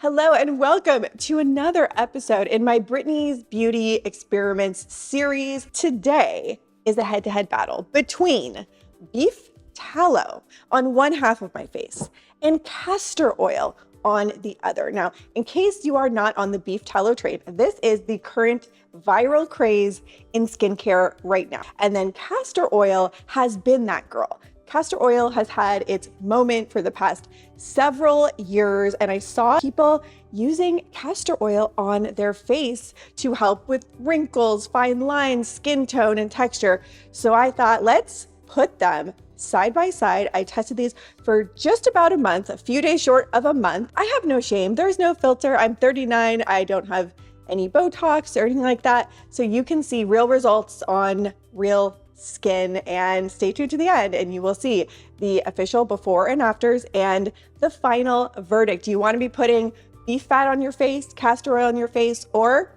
Hello and welcome to another episode in my Brittany's Beauty Experiments series. Today is a head-to-head battle between beef tallow on one half of my face and castor oil on the other. Now, in case you are not on the beef tallow train, this is the current viral craze in skincare right now. And then castor oil has been that girl. Castor oil has had its moment for the past several years, and I saw people using castor oil on their face to help with wrinkles, fine lines, skin tone, and texture. So I thought, let's put them side by side. I tested these for just about a month, a few days short of a month. I have no shame. There's no filter. I'm 39. I don't have any Botox or anything like that. So you can see real results on real skin, and stay tuned to the end and you will see the official before and afters and the final verdict. Do you want to be putting beef fat on your face, castor oil on your face, or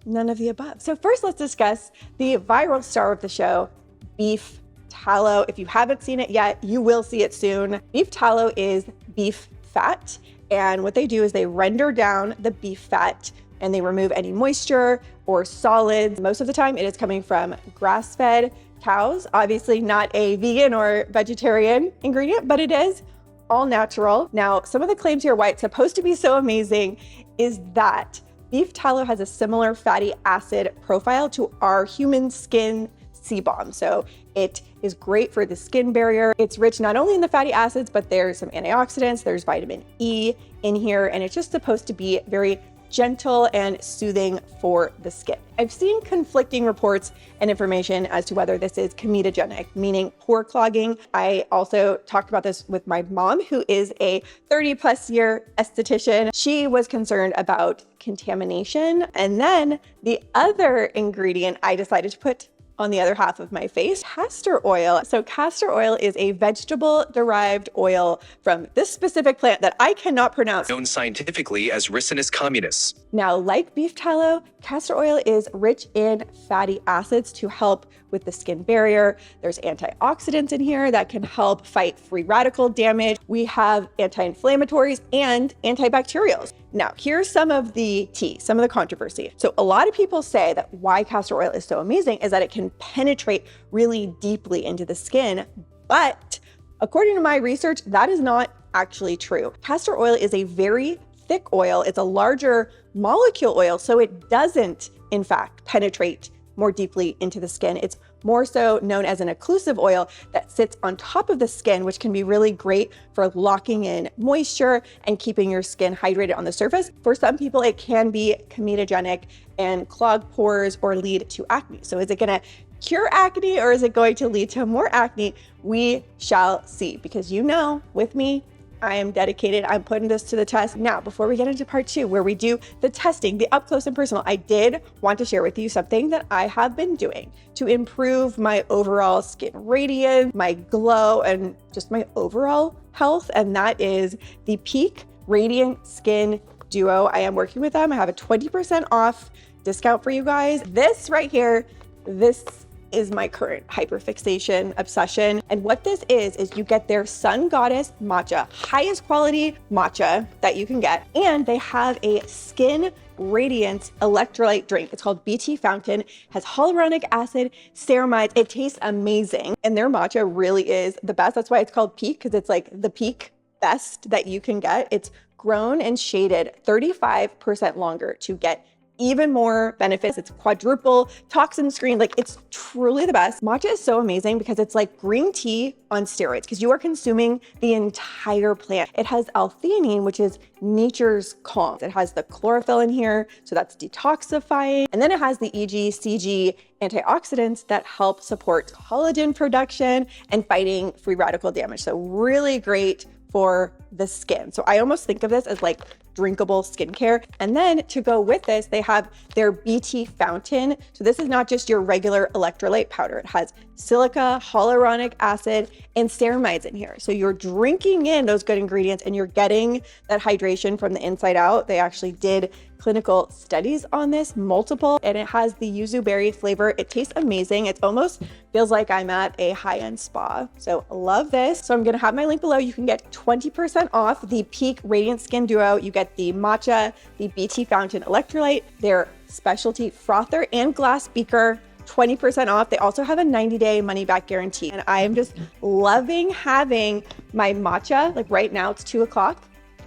none of the above? So first, let's discuss the viral star of the show, beef tallow. If you haven't seen it yet, you will see it soon. Beef tallow is beef fat, and what they do is they render down the beef fat and they remove any moisture or solids. Most of the time it is coming from grass-fed cows, obviously not a vegan or vegetarian ingredient, but it is all natural. Now, some of the claims here why it's supposed to be so amazing is that beef tallow has a similar fatty acid profile to our human skin sebum. So it is great for the skin barrier. It's rich not only in the fatty acids, but there's some antioxidants, there's vitamin E in here, and it's just supposed to be very gentle and soothing for the skin. I've seen conflicting reports and information as to whether this is comedogenic, meaning pore clogging. I also talked about this with my mom, who is a 30+ year esthetician. She was concerned about contamination. And then the other ingredient I decided to put on the other half of my face, castor oil. So castor oil is a vegetable-derived oil from this specific plant that I cannot pronounce. Known scientifically as Ricinus communis. Now, like beef tallow, castor oil is rich in fatty acids to help with the skin barrier. There's antioxidants in here that can help fight free radical damage. We have anti-inflammatories and antibacterials. Now, here's some of the tea, some of the controversy. So a lot of people say that why castor oil is so amazing is that it can penetrate really deeply into the skin. But according to my research, that is not actually true. Castor oil is a very thick oil. It's a larger molecule oil, so it doesn't, in fact, penetrate more deeply into the skin. It's more so known as an occlusive oil that sits on top of the skin, which can be really great for locking in moisture and keeping your skin hydrated on the surface. For some people, it can be comedogenic and clog pores or lead to acne. So is it gonna cure acne or is it going to lead to more acne? We shall see, because you know, with me, I am dedicated. I'm putting this to the test. Now, before we get into part 2, where we do the testing, the up close and personal, I did want to share with you something that I have been doing to improve my overall skin radiance, my glow, and just my overall health. And that is the Peak Radiant Skin Duo. I am working with them. I have a 20% off discount for you guys. This right here, this is my current hyperfixation obsession. And what this is you get their Sun Goddess matcha, highest quality matcha that you can get. And they have a skin radiance electrolyte drink. It's called BT Fountain, has hyaluronic acid, ceramides. It tastes amazing. And their matcha really is the best. That's why it's called Peak, because it's like the peak best that you can get. It's grown and shaded 35% longer to get even more benefits. It's quadruple toxin screen. Like, it's truly the best. Matcha is so amazing because it's like green tea on steroids, because you are consuming the entire plant. It has L-theanine, which is nature's calm. It has the chlorophyll in here, so that's detoxifying. And then it has the EG/CG antioxidants that help support collagen production and fighting free radical damage. So really great for the skin. So I almost think of this as like drinkable skincare. And then to go with this, they have their BT Fountain. So this is not just your regular electrolyte powder. It has silica, hyaluronic acid, and ceramides in here. So you're drinking in those good ingredients and you're getting that hydration from the inside out. They actually did clinical studies on this, multiple, and it has the yuzu berry flavor. It tastes amazing. It almost feels like I'm at a high-end spa. So love this. So I'm gonna have my link below. You can get 20% 20% off the Peak Radiant Skin Duo. You get the matcha, the BT Fountain Electrolyte, their specialty frother and glass beaker, 20% off. They also have a 90-day money-back guarantee. And I am just loving having my matcha. Like right now, it's 2 o'clock.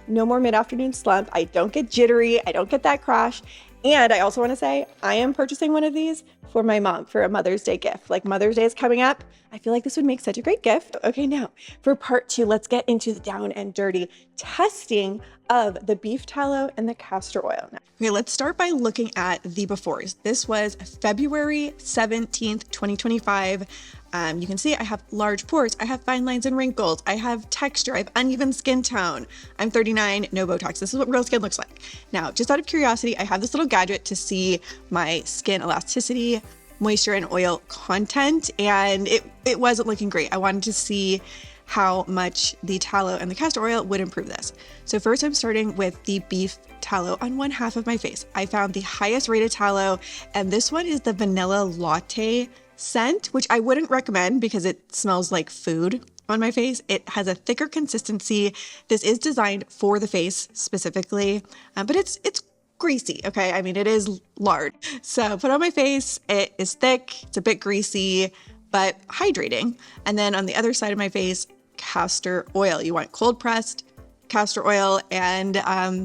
No more mid-afternoon slump. I don't get jittery. I don't get that crash. And I also want to say, I am purchasing one of these for my mom for a Mother's Day gift. Like Mother's Day is coming up. I feel like this would make such a great gift. Okay, now for part 2, let's get into the down and dirty testing of the beef tallow and the castor oil. Okay, let's start by looking at the befores. This was February 17th, 2025. You can see I have large pores, I have fine lines and wrinkles, I have texture, I have uneven skin tone. I'm 39, no Botox. This is what real skin looks like. Now, just out of curiosity, I have this little gadget to see my skin elasticity, moisture, and oil content, and it wasn't looking great. I wanted to see how much the tallow and the castor oil would improve this. So first I'm starting with the beef tallow on one half of my face. I found the highest rated tallow, and this one is the vanilla latte scent, which I wouldn't recommend because it smells like food on my face. It has a thicker consistency. This is designed for the face specifically, but it's greasy, okay? I mean, it is lard. So put on my face, it is thick, it's a bit greasy, but hydrating. And then on the other side of my face, castor oil. You want cold pressed castor oil, and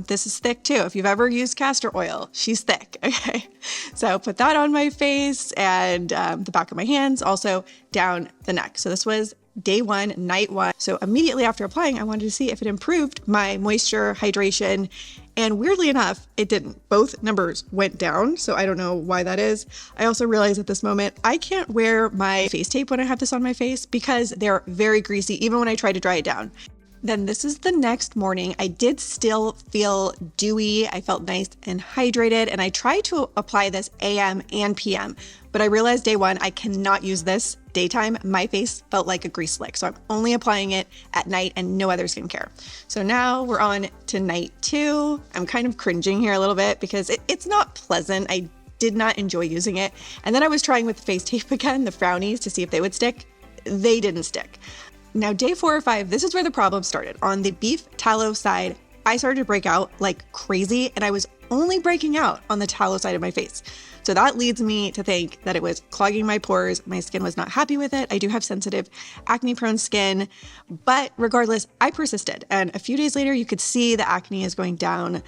this is thick too. If you've ever used castor oil, she's thick, okay? So put that on my face and the back of my hands, also down the neck. So this was day 1, night 1. So immediately after applying, I wanted to see if it improved my moisture, hydration, and weirdly enough, it didn't. Both numbers went down, so I don't know why that is. I also realized at this moment, I can't wear my face tape when I have this on my face because they're very greasy, even when I try to dry it down. Then this is the next morning. I did still feel dewy. I felt nice and hydrated, and I tried to apply this AM and PM, but I realized day 1, I cannot use this daytime. My face felt like a grease lick, so I'm only applying it at night and no other skincare. So now we're on to night 2. I'm kind of cringing here a little bit because it's not pleasant. I did not enjoy using it. And then I was trying with the face tape again, the frownies, to see if they would stick. They didn't stick. Now, day 4 or 5, this is where the problem started. On the beef tallow side, I started to break out like crazy, and I was only breaking out on the tallow side of my face. So that leads me to think that it was clogging my pores. My skin was not happy with it. I do have sensitive, acne-prone skin, but regardless, I persisted. And a few days later, you could see the acne is going down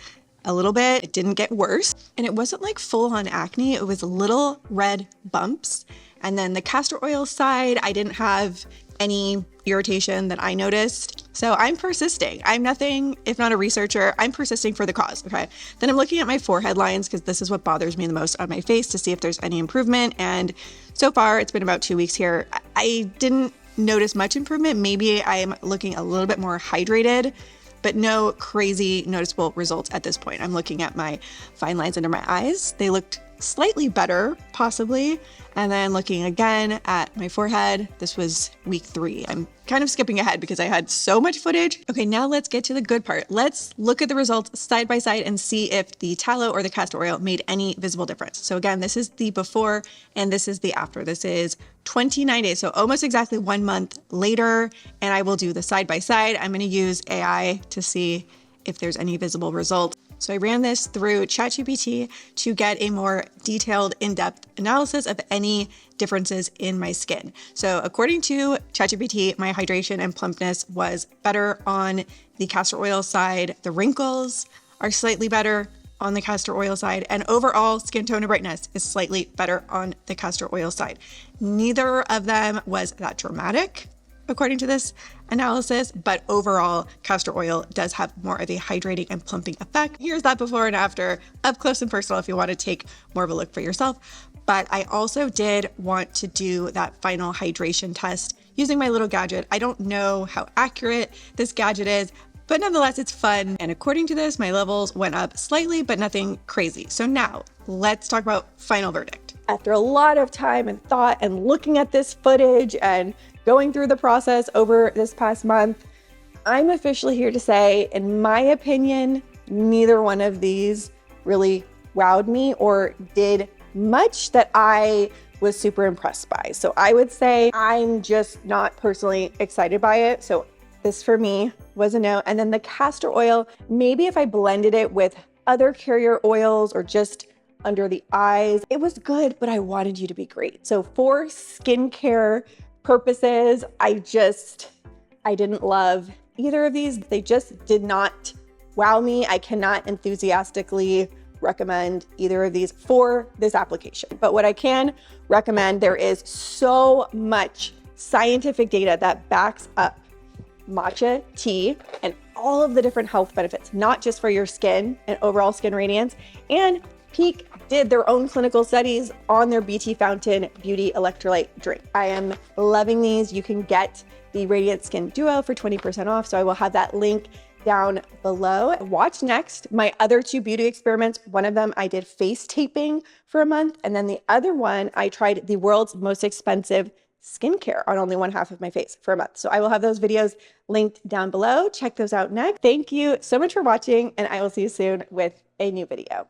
a little bit. It didn't get worse. And it wasn't like full-on acne. It was little red bumps. And then the castor oil side, I didn't have any irritation that I noticed. So I'm persisting. I'm nothing if not a researcher. I'm persisting for the cause, okay? Then I'm looking at my forehead lines because this is what bothers me the most on my face to see if there's any improvement. And so far, it's been about 2 weeks here. I didn't notice much improvement. Maybe I'm looking a little bit more hydrated, but no crazy noticeable results at this point. I'm looking at my fine lines under my eyes. They looked slightly better, possibly. And then looking again at my forehead, this was week 3. I'm kind of skipping ahead because I had so much footage. Okay, now let's get to the good part. Let's look at the results side by side and see if the tallow or the castor oil made any visible difference. So again, this is the before and this is the after. This is 29 days, so almost exactly 1 month later. And I will do the side by side. I'm gonna use AI to see if there's any visible result. So I ran this through ChatGPT to get a more detailed, in-depth analysis of any differences in my skin. So according to ChatGPT, my hydration and plumpness was better on the castor oil side. The wrinkles are slightly better on the castor oil side, and overall skin tone and brightness is slightly better on the castor oil side. Neither of them was that dramatic, according to this analysis, but overall castor oil does have more of a hydrating and plumping effect. Here's that before and after, up close and personal if you want to take more of a look for yourself. But I also did want to do that final hydration test using my little gadget. I don't know how accurate this gadget is, but nonetheless, it's fun. And according to this, my levels went up slightly, but nothing crazy. So now let's talk about final verdict. After a lot of time and thought and looking at this footage and going through the process over this past month, I'm officially here to say, in my opinion, neither one of these really wowed me or did much that I was super impressed by. So I would say I'm just not personally excited by it. So this for me was a no. And then the castor oil, maybe if I blended it with other carrier oils or just under the eyes, it was good, but I wanted you to be great. So for skincare purposes, I didn't love either of these. They just did not wow me. I cannot enthusiastically recommend either of these for this application. But what I can recommend, there is so much scientific data that backs up matcha tea and all of the different health benefits, not just for your skin and overall skin radiance. And Peak did their own clinical studies on their BT Fountain Beauty Electrolyte drink. I am loving these. You can get the Radiant Skin Duo for 20% off. So I will have that link down below. Watch next my other two beauty experiments. One of them I did face taping for a month. And then the other one, I tried the world's most expensive skincare on only one half of my face for a month. So I will have those videos linked down below. Check those out next. Thank you so much for watching, and I will see you soon with a new video.